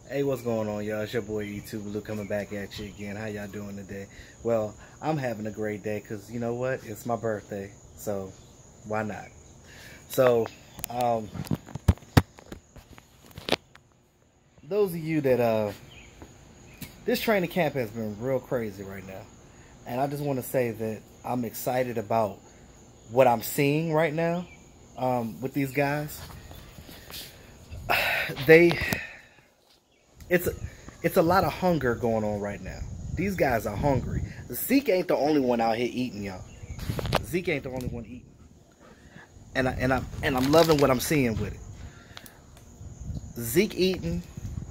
Hey, what's going on, y'all? It's your boy E2blu coming back at you again. How y'all doing today? Well, I'm having a great day because you know what? It's my birthday, so why not? So, those of you that this training camp has been real crazy right now, and I just want to say that I'm excited about what I'm seeing right now with these guys. It's a lot of hunger going on right now. These guys are hungry. Zeke ain't the only one out here eating, y'all. Zeke ain't the only one eating. And I'm loving what I'm seeing with it. Zeke eating,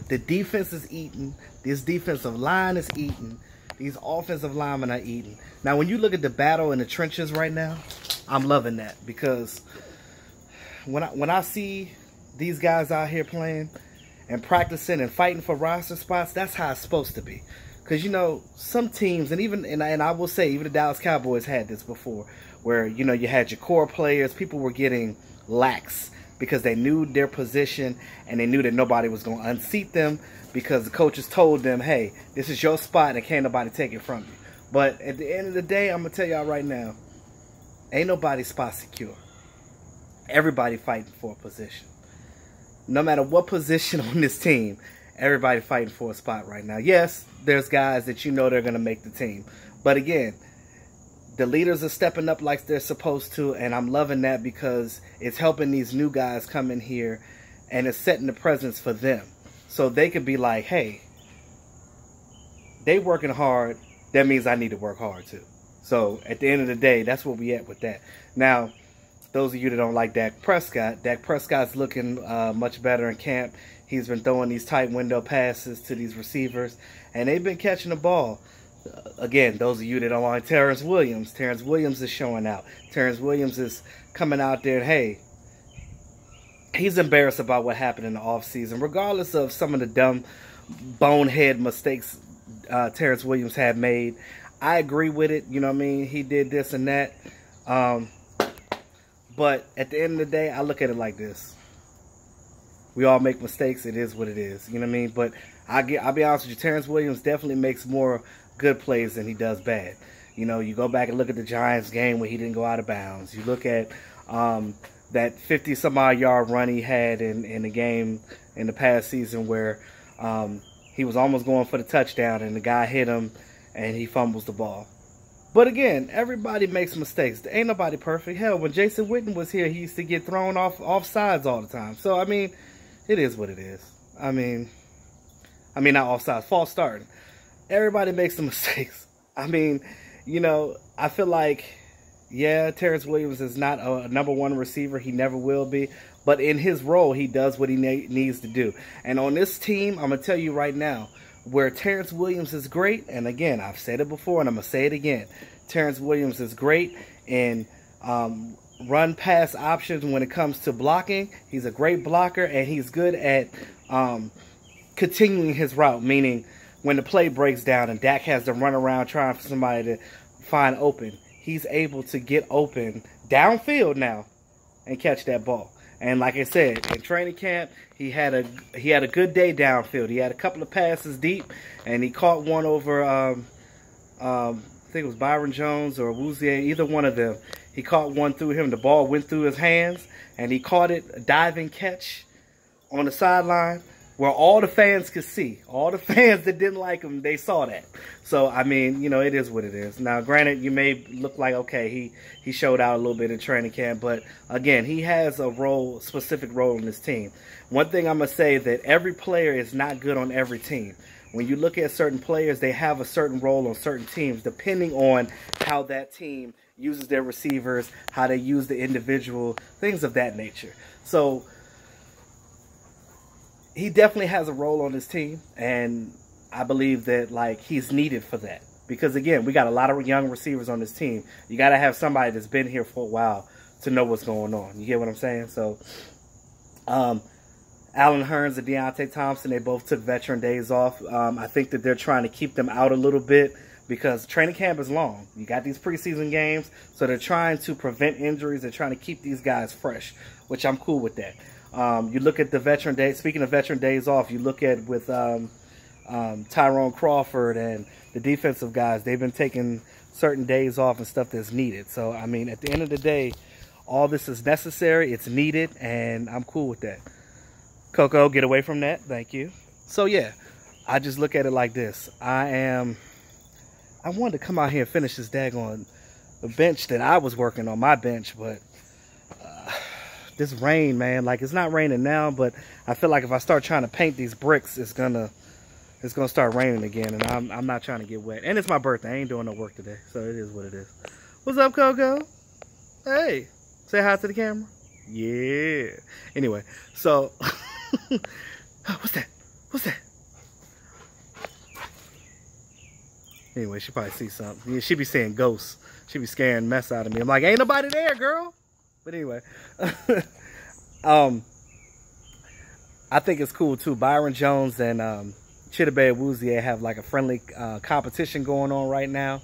the defense is eating, this defensive line is eating, these offensive linemen are eating. Now, when you look at the battle in the trenches right now, I'm loving that because when I see these guys out here playing and practicing and fighting for roster spots, that's how it's supposed to be. Because, you know, some teams, and I will say, even the Dallas Cowboys had this before, where, you know, you had your core players, people were getting lax because they knew their position and they knew that nobody was going to unseat them because the coaches told them, hey, this is your spot and can't nobody take it from you. But at the end of the day, I'm going to tell y'all right now, ain't nobody's spot secure. Everybody fighting for a position. No matter what position on this team, everybody fighting for a spot right now. Yes, there's guys that you know they're going to make the team. But again, the leaders are stepping up like they're supposed to, and I'm loving that because it's helping these new guys come in here, and it's setting the presence for them. So they could be like, hey, they working hard, that means I need to work hard too. So at the end of the day, that's where we at with that. Now, those of you that don't like Dak Prescott's looking much better in camp. He's been throwing these tight window passes to these receivers, and they've been catching the ball. Again, those of you that don't like Terrance Williams is showing out. Terrance Williams is coming out there, and hey, he's embarrassed about what happened in the offseason, regardless of some of the dumb bonehead mistakes Terrance Williams had made. I agree with it, you know what I mean? He did this and that. But at the end of the day, I look at it like this. We all make mistakes. It is what it is. You know what I mean? But I'll be honest with you. Terrance Williams definitely makes more good plays than he does bad. You know, you go back and look at the Giants game where he didn't go out of bounds. You look at that 50-some-odd yard run he had in the game in the past season where he was almost going for the touchdown and the guy hit him and he fumbles the ball. But again, everybody makes mistakes. There ain't nobody perfect. Hell, when Jason Witten was here, he used to get thrown off sides all the time. So, I mean, it is what it is. I mean, not offsides, false starting. Everybody makes some mistakes. I mean, you know, I feel like, yeah, Terrance Williams is not a #1 receiver. He never will be. But in his role, he does what he needs to do. And on this team, I'm going to tell you right now, where Terrance Williams is great, and again, I've said it before and I'm going to say it again, Terrance Williams is great in run-pass options when it comes to blocking. He's a great blocker, and he's good at continuing his route, meaning when the play breaks down and Dak has to run around trying for somebody to find open, he's able to get open downfield now and catch that ball. And like I said, in training camp, he had a good day downfield. He had a couple of passes deep, and he caught one over, I think it was Byron Jones or Woozier, either one of them. He caught one through him. The ball went through his hands, and he caught it, a diving catch on the sideline where all the fans could see. All the fans that didn't like him, they saw that. So, I mean, you know, it is what it is. Now, granted, you may look like, okay, he showed out a little bit in training camp, but again, he has a specific role in this team. One thing I'm going to say that every player is not good on every team. When you look at certain players, they have a certain role on certain teams, depending on how that team uses their receivers, how they use the individual, things of that nature. So, he definitely has a role on this team, and I believe that, like, he's needed for that. Because, again, we got a lot of young receivers on this team. You got to have somebody that's been here for a while to know what's going on. You get what I'm saying? So, Allen Hurns and Deontay Thompson, they both took veteran days off. I think that they're trying to keep them out a little bit because training camp is long. You got these preseason games, so they're trying to prevent injuries. They're trying to keep these guys fresh, which I'm cool with that. You look at the veteran day. Speaking of veteran days off, you look at with Tyrone Crawford and the defensive guys. They've been taking certain days off and stuff that's needed. So, I mean, at the end of the day, all this is necessary. It's needed, and I'm cool with that. Coco, get away from that. Thank you. So, yeah, I just look at it like this. I wanted to come out here and finish this daggone bench that I was working on, my bench, but this rain, man, like, it's not raining now, but I feel like if I start trying to paint these bricks, it's gonna start raining again, and I'm not trying to get wet. And it's my birthday. I ain't doing no work today, so it is what it is. What's up, Coco? Hey, say hi to the camera. Yeah. Anyway, so what's that? What's that? Anyway, she probably sees something. Yeah, she be seeing ghosts. She be scaring the mess out of me. I'm like, ain't nobody there, girl. But anyway, I think it's cool too. Byron Jones and Chidobe Awuzie have like a friendly competition going on right now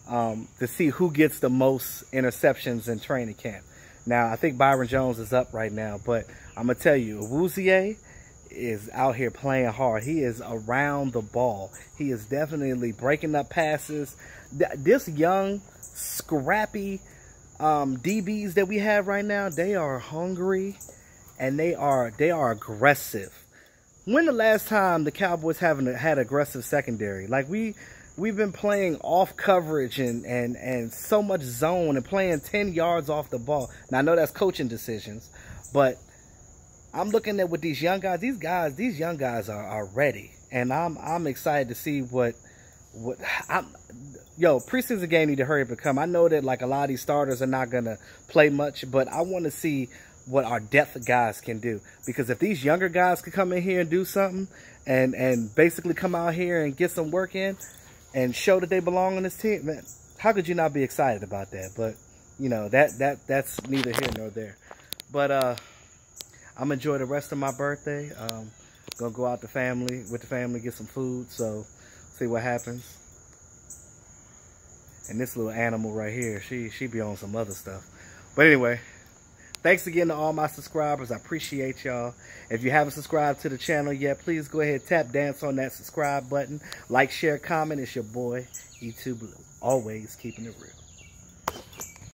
to see who gets the most interceptions in training camp. Now, I think Byron Jones is up right now, but I'm going to tell you, Awuzie is out here playing hard. He is around the ball. He is definitely breaking up passes. This young, scrappy DBs that we have right now, they are hungry and they are aggressive. When the last time the Cowboys haven't had aggressive secondary? Like we've been playing off coverage and so much zone and playing 10 yards off the ball. Now I know that's coaching decisions, but I'm looking at with these young guys. These young guys are ready, and I'm excited to see what preseason game need to hurry up and come. I know that like a lot of these starters are not gonna play much, but I want to see what our depth guys can do, because if these younger guys could come in here and do something and basically come out here and get some work in and show that they belong on this team, man, how could you not be excited about that? But you know, that's neither here nor there. But I'm enjoy the rest of my birthday. Gonna go out with the family, get some food, so see what happens. And this little animal right here, she be on some other stuff. But anyway, thanks again to all my subscribers. I appreciate y'all. If you haven't subscribed to the channel yet, please go ahead, dance on that subscribe button. Like, share, comment. It's your boy, E2blu. Always keeping it real.